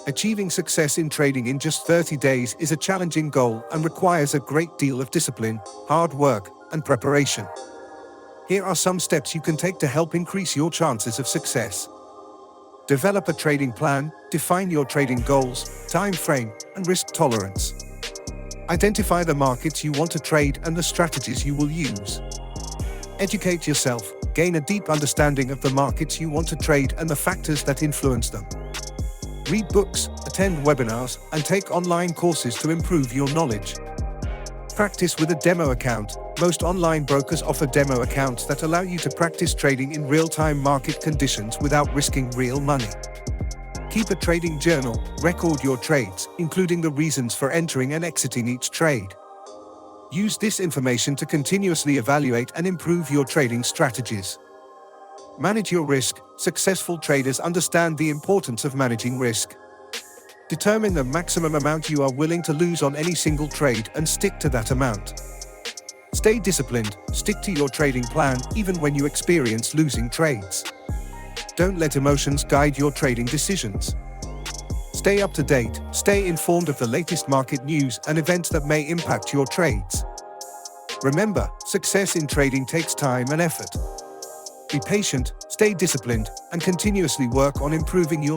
Achieving success in trading in just 30 days is a challenging goal and requires a great deal of discipline, hard work, and preparation. Here are some steps you can take to help increase your chances of success. Develop a trading plan, define your trading goals, time frame, and risk tolerance. Identify the markets you want to trade and the strategies you will use. Educate yourself, gain a deep understanding of the markets you want to trade and the factors that influence them. Read books, attend webinars, and take online courses to improve your knowledge. Practice with a demo account. Most online brokers offer demo accounts that allow you to practice trading in real-time market conditions without risking real money. Keep a trading journal, record your trades, including the reasons for entering and exiting each trade. Use this information to continuously evaluate and improve your trading strategies. Manage your risk. Successful traders understand the importance of managing risk. Determine the maximum amount you are willing to lose on any single trade and stick to that amount. Stay disciplined. Stick to your trading plan even when you experience losing trades. Don't let emotions guide your trading decisions. Stay up to date. Stay informed of the latest market news and events that may impact your trades. Remember, success in trading takes time and effort. Be patient, stay disciplined, and continuously work on improving your